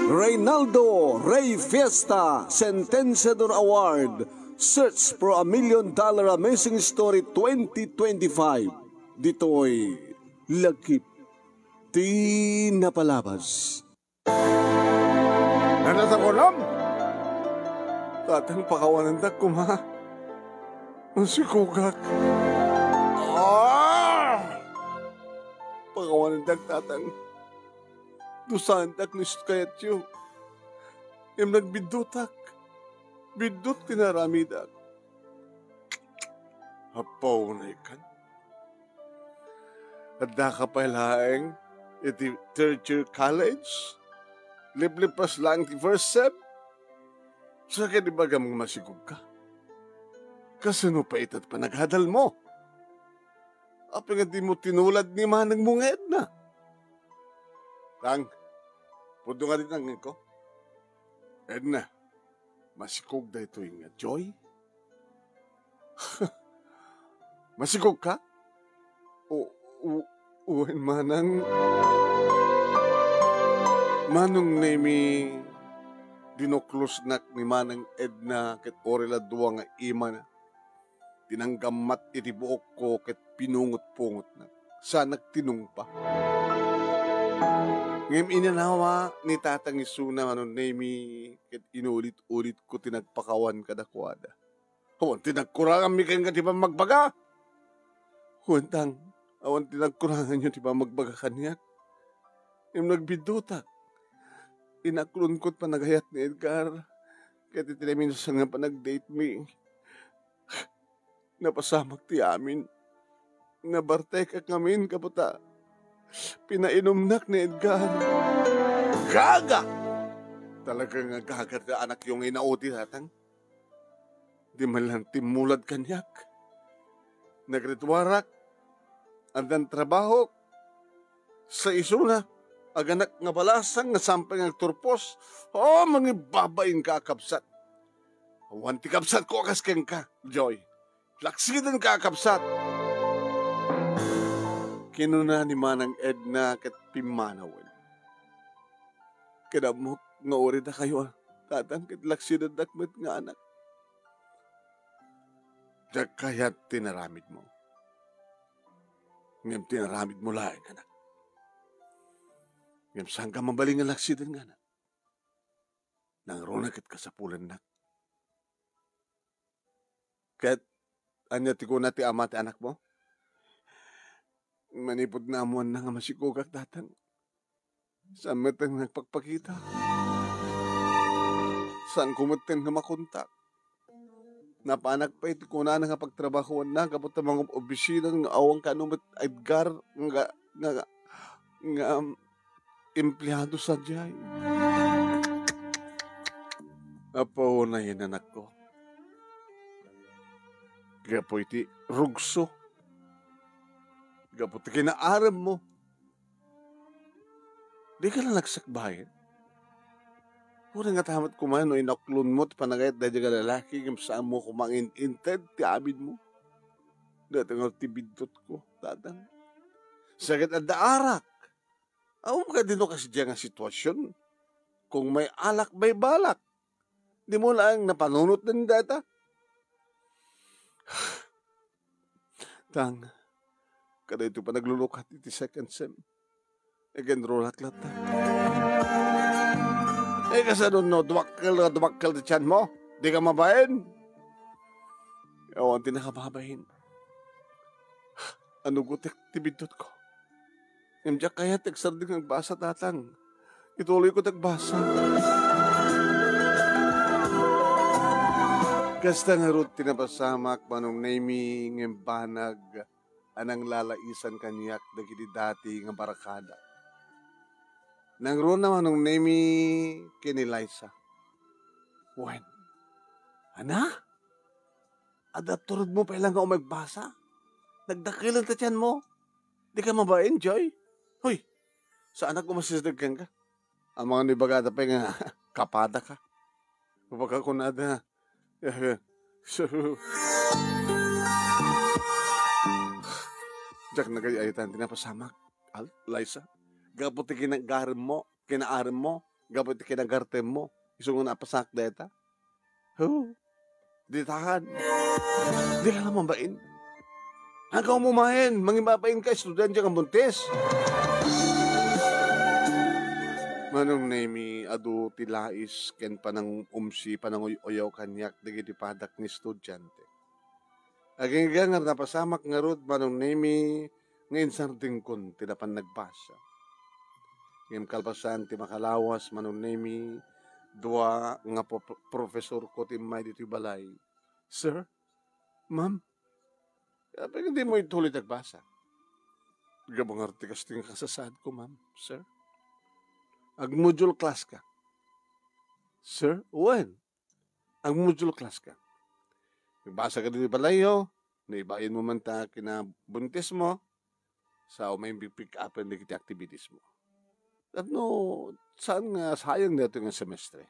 Reynaldo Ray Fiesta Sentenciador Award, Search for a $1 Million Amazing Story 2025. Dito'y Lagkip Di Napalabas. Nanasa ko lang. Tatang pakawanan da kuma. Ang sikugak. Pakawanan da tatang. Dusandak ni kayat yun. Yung nagbidutak. Bidut tinaramidak. Hapaw na ikan. Adda ka pa ilaing iti third year college. Liblipas lang ti first sem. Sa kaya di ba gamang masigog ka? Kasano pa itat pa naghadal mo? Apa nga di mo tinulad ni manang mong Edna? Tang, pudo nga din ang ko. Edna, masikog da ito yung Joy? Masikog ka? Uwan manong nemi dinoklusnak ni manang Edna ket orela duwa nga ima na. Tinanggamat iti buok ko ket pinungot-pungot na. Sanak tinung pa. Ngayon inanawa ni tatang isuna manon nemi ket inulit-ulit ko tinagpakawan kadakwada. Huwag tinagkurangan mi kayong katiba magbaga. Huwag tang, awan tinagkurangan nyo tiba magbaga kanyak. Yung nagbidutak. Inaklungkot pa nagayat ni Edgar. Kaya titinaminasan nga pa nag-date me. Napasamak ti amin. Nabartek ak ngamin kaputa. Pinainomnak ni Edgar. Gaga! Talagang gagat na anak yung inauti hatang. Di man lang timulad kanyak. Nagritwarak. Andan trabaho. Sa isuna. Aganak nga balasang nga sampay nga turpos. Mga babaeng kakapsat. Awan ti kapsat ko kaskeng ka, Joy. Laksidan kakapsat. Kinuna ni manang Edna ket pimanawan. Kinamok nga uri na kayo tatang ket laksidan dakmet nga anak. Diyak kaya't tinaramid mo. Ngem tinaramid mo laing anak. Ngem saan ka mabaling nga laksidan nga anak. Nangrunakit ka sa pulan na. Ket anya ti ko na ti ama ti anak mo? Manipod na amuan na nga masikugak tatang. Saan matang nagpagpakita? Saan kumuten nga makontak? Napanak pa iti kuna nga pagtrabahuan na kapot mga obisina nga awang kanumit Edgar nga empleyado sa jay. Apo na yun anak ko. Kaya po iti rugso. Kapot kinaaram mo. Di ka lang nagsakbayan. Pura nga tamat kumano, inaklon mo, panagayat dahil ka lalaki, saan mo kumangin-inted, tiabid mo. Dati nga tibidot ko, tatang. Sakit at daarak. Awam ka din kasi diyan nga sitwasyon. Kung may alak, may balak. Di mo lang napanunot din data. Tang, kada ito pa naglulukat iti second sem. Again, rolak lata. Kasanun no, dumakal di tiyan mo. Di ka mabahin. Ewan, tinakababahin. Ano gutek tibidot ko. Imdiyak kaya tegsardig ng basa tatang. Ituloy ko tagbasa. Kasta nga root tinapasamak manong naming embanag anang lalaisan kanyak dagiti dati nga barakada. Nang roon naman nung nami kinilaysa. Wen, ana? Adapturod mo pa ilang ka umagbasa? Nagdakilan ta tiyan mo? Di ka maba-enjoy? Hoy, sa anak ko masisdagkan ka? Ang mga nibagada pa nga kapada ka. Kapag ako nada, Jack nagayayitan tinapasamak, Liza. Gapot ti kinaaram mo, gapot ti kinagartem mo, iso nga napasak deta. Di tahan. Di ka naman bain. Hanggang umumahin, mangibabain ka, estudyante kang buntis. Manong nemi adu tilais ken panang umsi panang oyaw kanyak digiti padak ni estudyante. Aging nga napasamak nga rod manong nemi ngayon sarding kun tinapan nagbasa. Ngayon kalpasan ti makalawas manong nemi dua nga profesor ko ti may dito balay. Sir, ma'am, kapag hindi mo ituloy nagbasa. Gabang artikas ting kasasad ko, ma'am, sir. Ag-module class ka. Sir, when? Ag-module class ka. Nagbasa ka din balayo, naibayin mo man ta kinabuntis mo, sa may pick up and the activities mo. At no, saan nga sayang na ito ng semestre?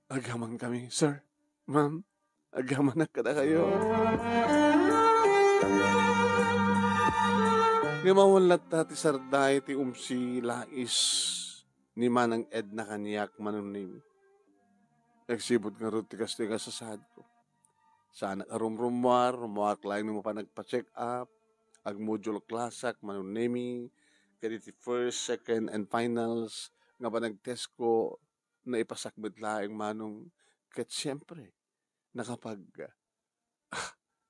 Agaman kami, sir, ma'am, agaman na kada kayo. Ngawawalat ta ti sarday ti umsi lais ni manang ed na kaniyak manunim. Nagsibot nga ro ti kasto nga sasad ko. Sana rumruar lain mo pa nagpa-check up, ag module klasak manunimi, kaya ti first, second, and finals nga pa nag-test ko na ipasakbit laing manong kat siyempre nakapag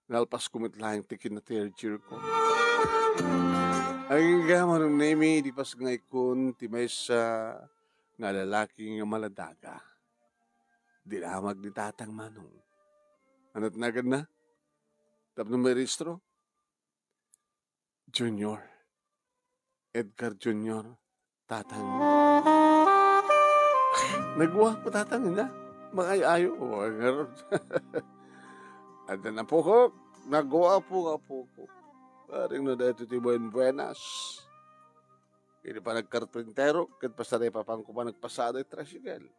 nalpas kumit laing tikin na third year ko. Ang gaman ng nemi, di pas nga ikon, ti may sa nga lalaki nga maladaga. Di lamag di tatang manong. Ano't nagad na? Tapos may registro? Junior. Edgar Junior. Tatang. Nagwa po tatang na. Makayayo. O, ngayon. Ada na po ko. Nagwa po ko. Paring no dito ti buenas. Hindi pa nagkarpintero, kat pasaray pa pang kupa nagpasada yung tricycle.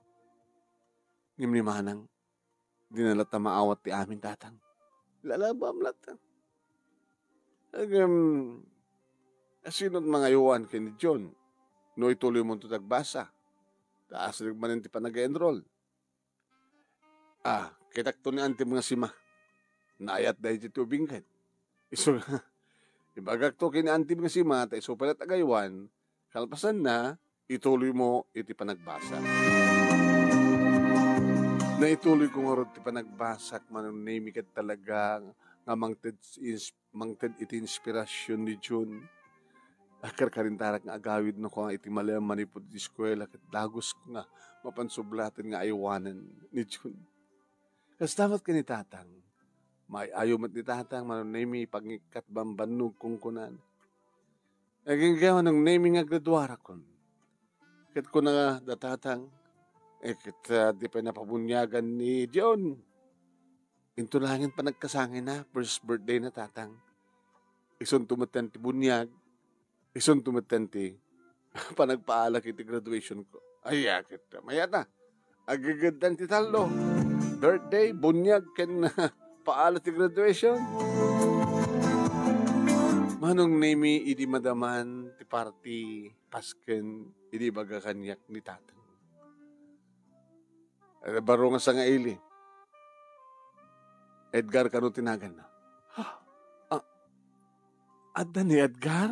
Ngimni manang, di nalat na maawat ti amin tatang. Lalabam latang. Asinod mga iwan kini John, no ituloy mo ito nagbasa. Taas nagmanin ti pa nag-enroll. Kitak to ni ante mga sima. Naayat dahil ti tubinggan. Iso ibagak to kinaanti mga si Mata, so pala tagaywan, kalpasan na, ituloy mo iti panagbasa. Na ituloy ko nga rin iti panagbasak, manunami ka talaga, nga mangted iti inspirasyon ni June. Akar karintarak nga agawid no ko nga iti malayang manipod di eskwela, kat dagos ko nga, mapansublatan nga aywanan ni June. Kas dapat ka ni tatang, may ayaw mat ni tatang, manunami, pangikat bambanog kung kunan. Naging gawa ng naming nga graduara kon. Kat ko na datatang, kat di pa napabunyagan ni John. Intulangin pa nagkasangin na, first birthday na tatang. Ison tumatan ti bunyag, ison tumatan ti panagpaalak iti graduation ko. Ay, akit, maya na. Agagadan ti talo. Birthday, bunyag, ken paalat ti graduation. Manong nemi idi madaman ti party pasken idi baga kanyak ni tatang. Baro nga sa nga ili. Edgar kano tinagan na. Adda ni Edgar?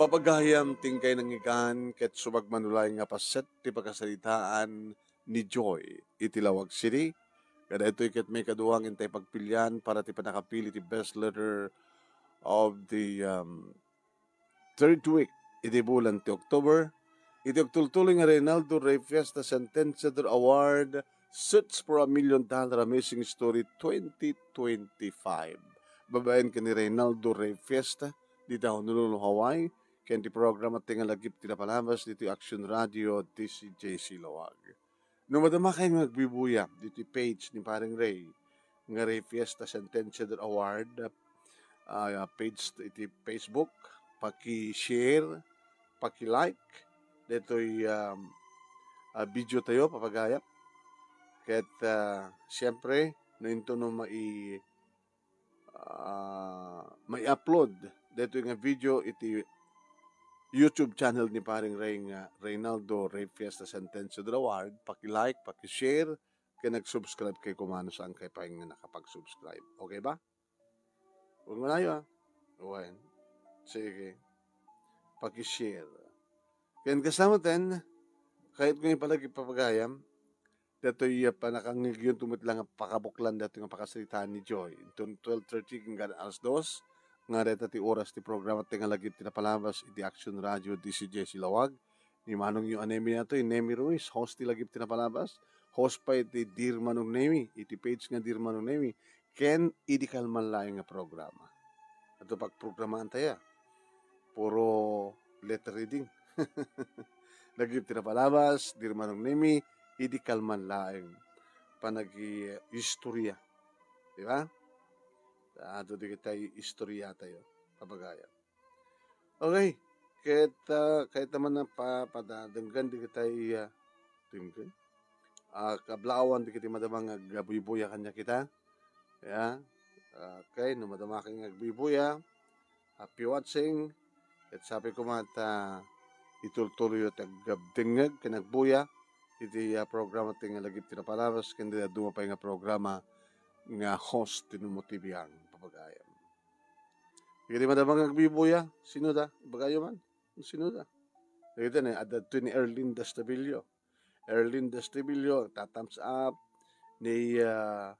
Papagayam tingkay ng ikan ket subagmanulay nga paset ti pagkasalitaan ni Joy iti Lawag City. Kada ito ikat may kaduwang intay pagpilyan para ti panakapili ti best letter of the third week iti bulan ti October. Iti ogtultuloy nga Reynaldo Rey Fiesta Sentenciador Award Search for $1 Million Amazing Story 2025. Babayan ka ni Reynaldo Rey Fiesta di daw Honolulu, Hawaii. Kaya ti program at tinga lagip tinapalabas dito Action Radio DCJC Lawag. Nung madama kayo magbibuya dito page ni Paring Ray nga Ray Fiesta Sentenciador Award page iti Facebook, paki-share, paki-like dito'y video tayo papagayap. Kaya't siyempre na ito no may upload dito nga video iti YouTube channel ni paring Reynaldo Ray Fiesta Sentencio Award. Paki-like, paki-share, kaya nag-subscribe kay kumano saan kay pa nga nakapag-subscribe. Okay ba? Huwag mo na yun, okay. Sige. Paki-share. Kaya kasama din, kahit kung yung palagi papagayam, dito yung panakangig yun tumit lang pakabuklan dito yung pakasalitaan ni Joy. Ito 12:30 hanggang alas 2. Nga reta ti oras ti programa at nga lagi tinapalabas iti Action Radio DCJ Silawag. Ni Manong yung anemi na ito, yung Nemi Ruiz, host ti lagi tinapalabas. Host pa iti Dear Manong Nemi, iti page nga Dear Manong Nemi. Ken idikal man lang nga programa. Ito pagprogramaan tayo. Puro letter reading. Lagi tinapalabas, Dear Manong Nemi, idikal man laing panag-istorya. Di ba? Ito di kita istorya tayo. Papagaya. Okay. Kahit naman na padadanggan di kita dinggan. Kablawan di kita madamang agbuibuya kanya kita. Yeah. Okay. No madama kang agbuibuya. Happy watching. At sabi ko mata itultuloy at agabdingag kanagbuya. Iti programa ting lagi tinapalabas kundi dumapay nga programa nga host tinumutibiyang papagayam. Hindi madamang agbibuya, sino da? Bagayo man, sino da? Ito na, adat ni Erlinda Stabilio. Erlinda Stabilio, tatams up, ni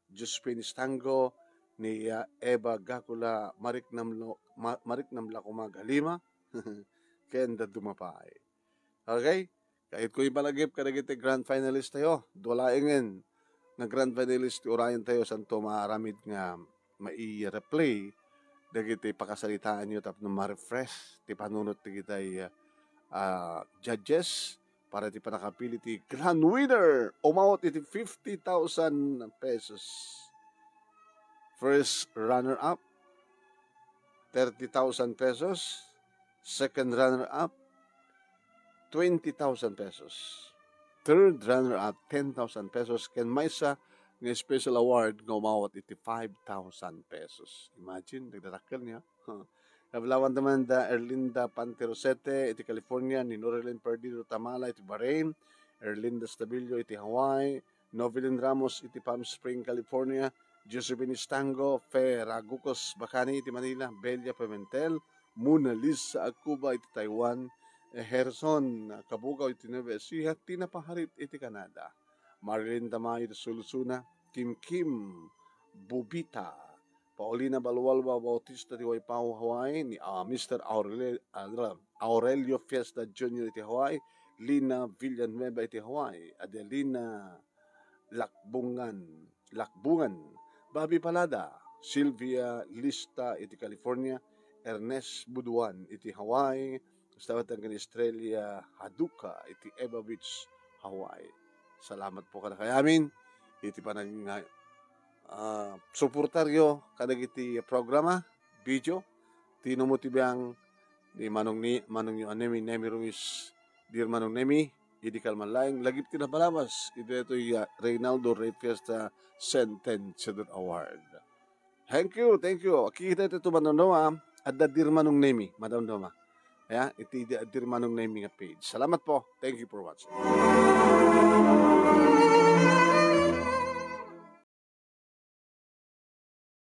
Josephine Stango, ni Eva Gacula, Marik Namla Kumagalima, kenda dumapay. Okay? Kahit ko ibalagip ka nagiti grand finalist tayo, dulaingin na grand finalist urayan tayo santo maaramid nga mai-replay dagiti pakasalitaan nyo tapno ma-refresh ti panunot ti kitay judges para ti panakapili ti grand winner umawat iti 50,000 pesos. First runner-up 30,000 pesos. Second runner-up 20,000 pesos. Third runner-up, 10,000 pesos. Ken maysa ng special award nga umawat iti 5,000 pesos. Imagine, nagdarakal niya. Nablawan naman da Erlinda Panterosete, iti California, ni Norelyn Perdido Tamala, iti Bahrain, Erlinda Stabilio, iti Hawaii, Novelyn Ramos, iti Palm Spring, California, Josephine Stango, Fe Ragucos, Bacani, iti Manila, Belia Pimentel, Mona Lisa Acuba, iti Taiwan, Herson Kabugaw iti Nueva Ecija, tinapaharit iti Canada. Marilyn Damay iti Sulusuna, Kim Bubita, Paulina Balwalba Bautista iti Waipao, Hawaii, ni Mr. Aurelio Fiesta Jr. iti Hawaii, Lina Villanueva iti Hawaii, Adelina Lakbungan, Bobby Palada, Sylvia Lista iti California, Ernest Buduan iti Hawaii, Stawat ang Australia, Haduka, iti Eva Beach, Hawaii. Salamat po kada kayamin. Iti panang suportaryo kadag iti programa, video. Tinumutibiyang ni Manong yung Nemi Ruiz, Dear Manong Nemi, idikal man laing, lagip tinapalabas. Ito yung Reynaldo Ray Fiesta Sentencio Award. Thank you. Kikita ito manong at the Dear Manong Nemi, Madam Doma. Iti Dear Manong Nemi nga page. Salamat po. Thank you for watching.